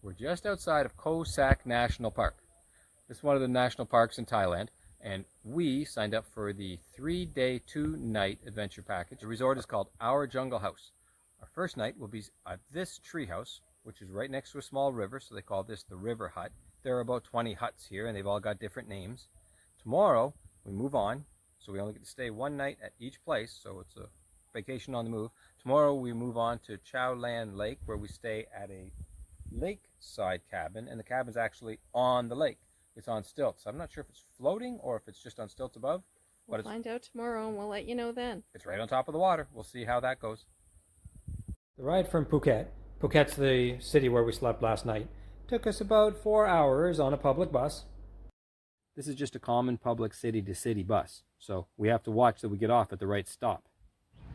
We're just outside of Koh Sak National Park. This is one of the national parks in Thailand, and we signed up for the 3-day, 2-night adventure package. The resort is called Our Jungle House. Our first night will be at this tree house, which is right next to a small river, so they call this the River Hut. There are about 20 huts here, and they've all got different names. Tomorrow, we move on, so we only get to stay one night at each place, so it's a vacation on the move. Tomorrow, we move on to Cheow Lake, where we stay at a lakeside cabin, and the cabin's actually on the lake. It's on stilts. I'm not sure if it's floating or if it's just on stilts above. We'll find out tomorrow and we'll let you know then. It's right on top of the water. We'll see how that goes. The ride from Phuket's the city where we slept last night, took us about 4 hours on a public bus. This is just a common public city-to-city bus, so we have to watch that we get off at the right stop.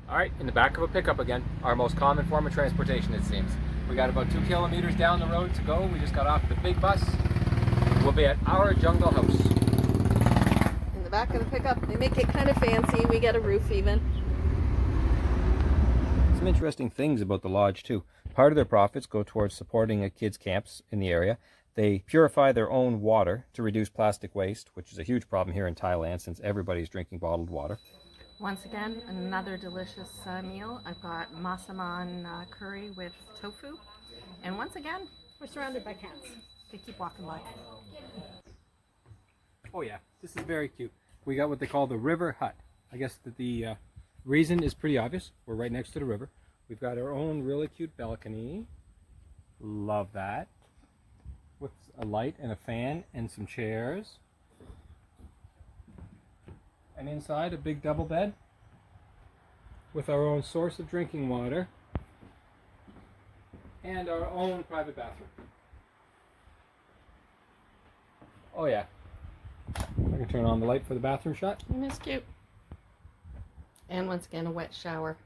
All right, in the back of a pickup again, our most common form of transportation, it seems. We got about 2 kilometers down the road to go. We just got off the big bus. We'll be at Our Jungle House. In the back of the pickup, they make it kind of fancy. We get a roof even. Some interesting things about the lodge too. Part of their profits go towards supporting kids' camps in the area. They purify their own water to reduce plastic waste, which is a huge problem here in Thailand since everybody's drinking bottled water. Once again, another delicious meal. I've got masaman curry with tofu. And once again, we're surrounded by cats. They keep walking by. Oh yeah, this is very cute. We got what they call the River Hut. I guess that the reason is pretty obvious. We're right next to the river. We've got our own really cute balcony. Love that. With a light and a fan and some chairs. And inside a big double bed with our own source of drinking water and our own private bathroom. Oh yeah. I can turn on the light for the bathroom shot. It's cute. And once again, a wet shower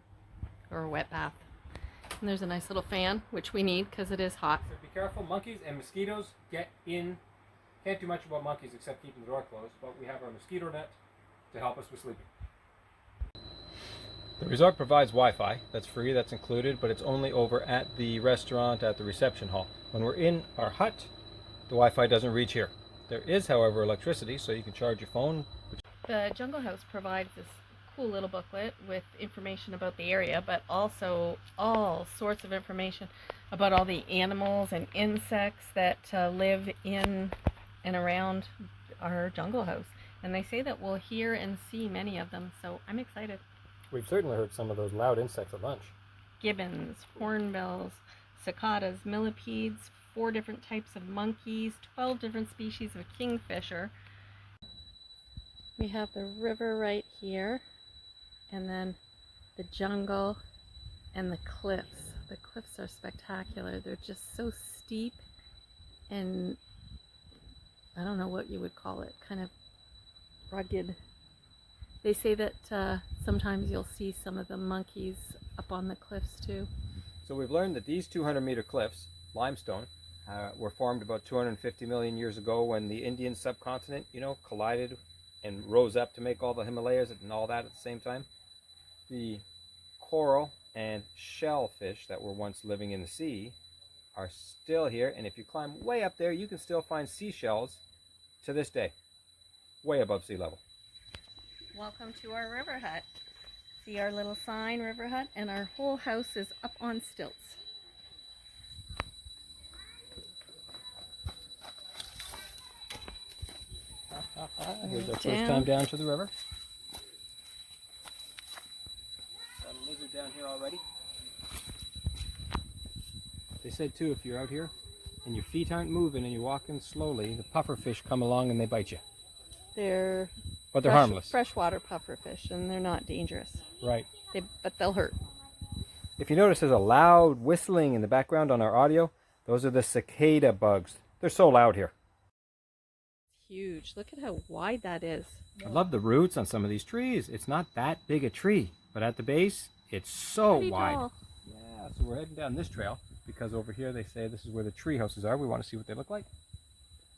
or a wet bath. And there's a nice little fan, which we need because it is hot. So be careful, monkeys and mosquitoes get in. Can't do much about monkeys except keeping the door closed, but we have our mosquito net to help us with sleeping. The resort provides Wi-Fi. That's free, that's included, but it's only over at the restaurant at the reception hall. When we're in our hut, the Wi-Fi doesn't reach here. There is, however, electricity, so you can charge your phone. The Jungle House provides this cool little booklet with information about the area, but also all sorts of information about all the animals and insects that live in and around our Jungle House. And they say that we'll hear and see many of them, so I'm excited. We've certainly heard some of those loud insects at lunch. Gibbons, hornbills, cicadas, millipedes, 4 different types of monkeys, 12 different species of kingfisher. We have the river right here, and then the jungle and the cliffs. The cliffs are spectacular. They're just so steep and I don't know what you would call it, kind of rugged. They say that sometimes you'll see some of the monkeys up on the cliffs too. So we've learned that these 200-meter cliffs, limestone, were formed about 250 million years ago when the Indian subcontinent, collided and rose up to make all the Himalayas and all that at the same time. The coral and shellfish that were once living in the sea are still here, and if you climb way up there, you can still find seashells to this day, way above sea level. Welcome to our river hut. See our little sign, River Hut, and our whole house is up on stilts. Here's our first time down to the river. Got a lizard down here already. They said too, if you're out here and your feet aren't moving and you're walking slowly, the pufferfish come along and they bite you. But they're harmless. Freshwater pufferfish, and they're not dangerous. Right. But they'll hurt. If you notice there's a loud whistling in the background on our audio, those are the cicada bugs. They're so loud here. Huge. Look at how wide that is. I love the roots on some of these trees. It's not that big a tree, but at the base, it's so Pretty wide. tall. Yeah, so we're heading down this trail because over here they say this is where the tree houses are. We want to see what they look like.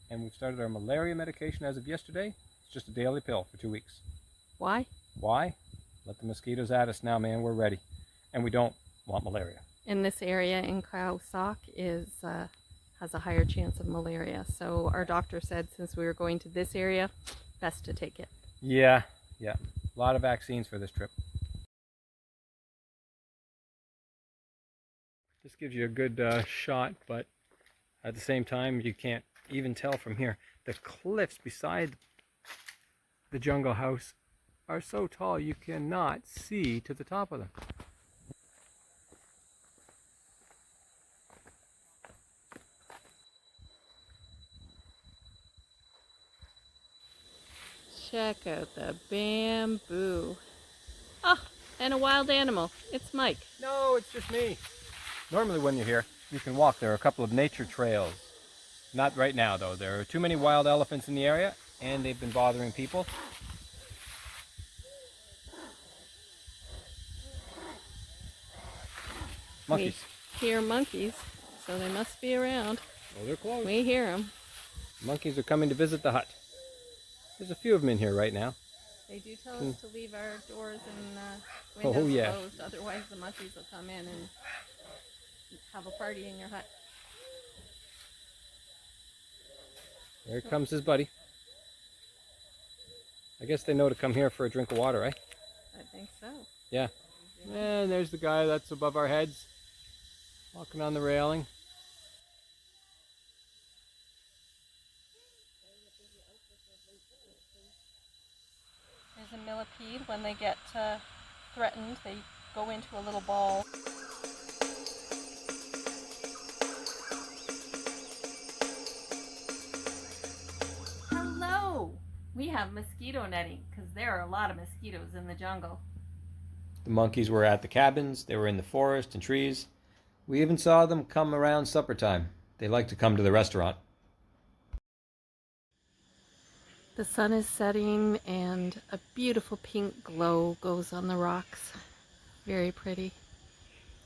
And we've started our malaria medication as of yesterday. It's just a daily pill for 2 weeks. Why? Why? Let the mosquitoes at us now, man. We're ready. And we don't want malaria. In this area in Khao Sok is has a higher chance of malaria. So our doctor said since we were going to this area, best to take it. Yeah, a lot of vaccines for this trip. This gives you a good shot, but at the same time you can't even tell from here. The cliffs beside the jungle house are so tall you cannot see to the top of them. Check out the bamboo. Ah, and a wild animal. It's Mike. No, it's just me. Normally when you're here, you can walk. There are a couple of nature trails. Not right now though. There are too many wild elephants in the area and they've been bothering people. Monkeys. We hear monkeys, so they must be around. Oh, they're close. We hear them. Monkeys are coming to visit the hut. There's a few of them in here right now. They do tell us to leave our doors and windows closed, otherwise the monkeys will come in and have a party in your hut. There comes his buddy. I guess they know to come here for a drink of water, eh? I think so. Yeah. And there's the guy that's above our heads, walking on the railing. There's a millipede. When they get threatened, they go into a little ball. Hello! We have mosquito netting because there are a lot of mosquitoes in the jungle. The monkeys were at the cabins, they were in the forest and trees. We even saw them come around supper time. They like to come to the restaurant. The sun is setting and a beautiful pink glow goes on the rocks. Very pretty.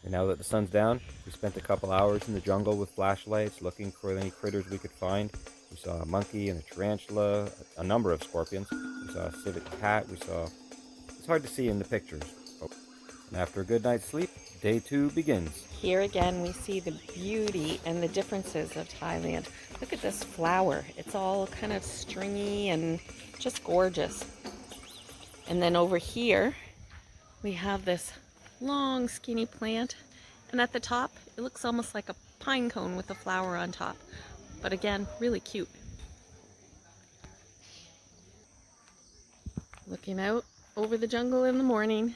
And now that the sun's down, we spent a couple hours in the jungle with flashlights looking for any critters we could find. We saw a monkey and a tarantula, a number of scorpions. We saw a civet cat. It's hard to see in the pictures. And after a good night's sleep, day 2 begins. Here again we see the beauty and the differences of Thailand. Look at this flower. It's all kind of stringy and just gorgeous. And then over here we have this long skinny plant, and at the top it looks almost like a pine cone with a flower on top. But again, really cute. Looking out over the jungle in the morning.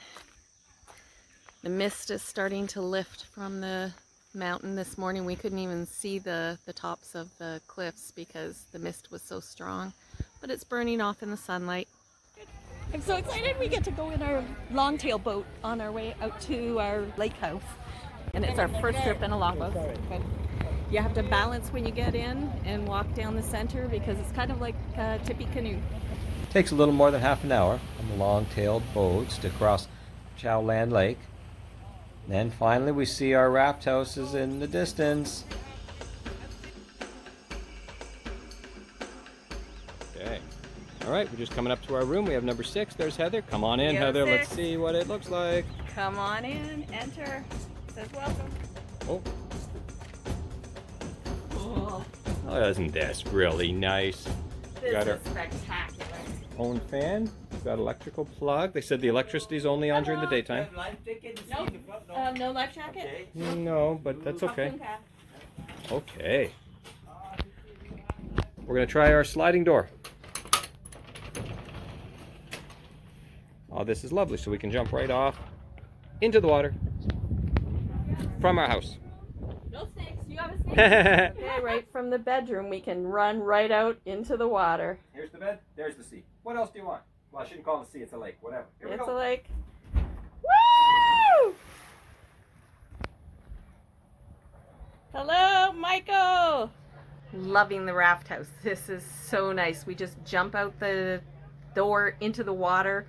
The mist is starting to lift from the mountain. This morning we couldn't even see the tops of the cliffs because the mist was so strong, but it's burning off in the sunlight. I'm so excited we get to go in our longtail boat on our way out to our lake house. And it's our first trip in a longboat. But you have to balance when you get in and walk down the center because it's kind of like a tippy canoe. It takes a little more than half an hour on the long-tailed boats to cross Cheow Lake. Then finally we see our raft houses in the distance. Okay. All right, we're just coming up to our room. We have number 6. There's Heather. Come on in, Heather. Let's see what it looks like. Come on in, enter. It says welcome. Oh, Cool. isn't this really nice? This Got is our spectacular. own fan. We've got electrical plug. They said the electricity's only on during the daytime. No life jacket? No, but that's okay. Welcome back. Okay. We're going to try our sliding door. Oh, this is lovely, so we can jump right off into the water from our house. No snakes. You have a snake? Okay, right from the bedroom we can run right out into the water. Here's the bed, there's the sea. What else do you want? Well, I shouldn't call it a sea, it's a lake, whatever. Here we It's go. a lake. Woo! Hello, Michael! Loving the raft house. This is so nice. We just jump out the door into the water.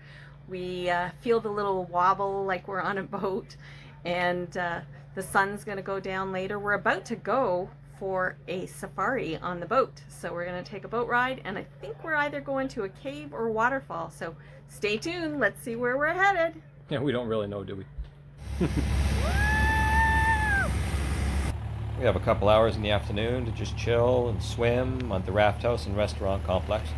We feel the little wobble like we're on a boat, and the sun's going to go down later. We're about to go for a safari on the boat, so we're going to take a boat ride, and I think we're either going to a cave or waterfall, so stay tuned. Let's see where we're headed. Yeah, we don't really know, do we? We have a couple hours in the afternoon to just chill and swim at the raft house and restaurant complex.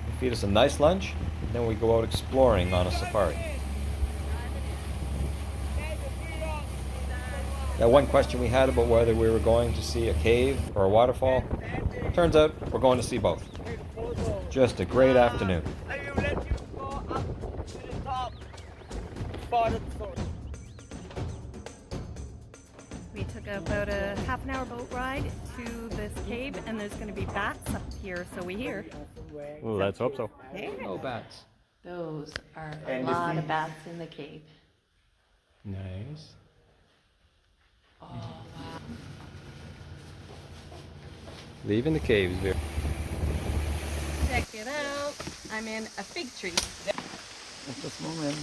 They feed us a nice lunch, and then we go out exploring on a safari. Now, one question we had about whether we were going to see a cave or a waterfall, turns out we're going to see both. Just a great afternoon. We took about a half an hour boat ride to this cave, and there's going to be bats up here, so we hear. Well, let's hope so. Oh, bats. Those are a lot of bats in the cave. Nice. Oh, wow. Leaving the caves here. Check it out. I'm in a fig tree. At this moment.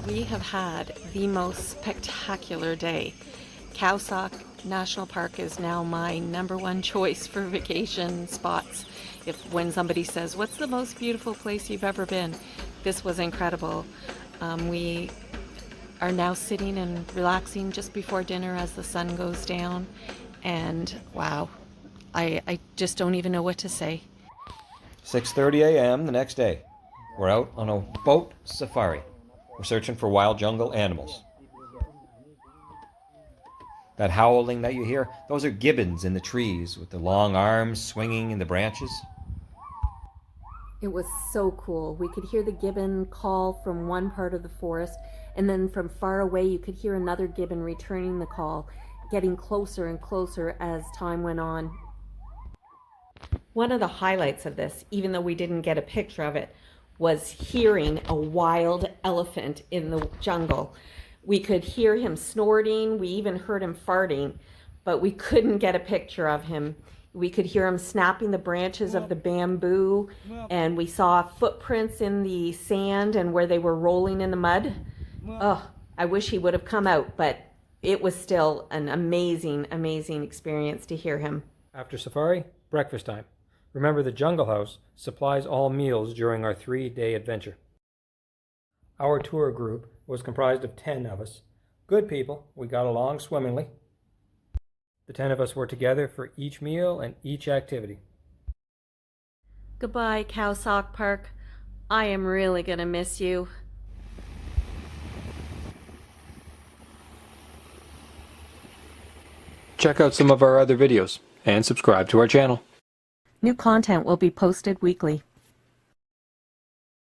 We have had the most spectacular day. Cheow National Park is now my #1 choice for vacation spots. When somebody says, what's the most beautiful place you've ever been? This was incredible. We are now sitting and relaxing just before dinner as the sun goes down. And wow, I just don't even know what to say. 6:30 a.m. the next day. We're out on a boat safari. We're searching for wild jungle animals. That howling that you hear, those are gibbons in the trees with the long arms swinging in the branches. It was so cool. We could hear the gibbon call from one part of the forest, and then from far away you could hear another gibbon returning the call, getting closer and closer as time went on. One of the highlights of this, even though we didn't get a picture of it, was hearing a wild elephant in the jungle. We could hear him snorting, we even heard him farting, but we couldn't get a picture of him. We could hear him snapping the branches of the bamboo, and we saw footprints in the sand and where they were rolling in the mud. Oh, I wish he would have come out, but it was still an amazing, amazing experience to hear him. After safari, breakfast time. Remember, the Jungle House supplies all meals during our 3-day adventure. Our tour group was comprised of 10 of us. Good people, we got along swimmingly. The 10 of us were together for each meal and each activity. Goodbye, Cheow Park. I am really gonna miss you. Check out some of our other videos and subscribe to our channel. New content will be posted weekly.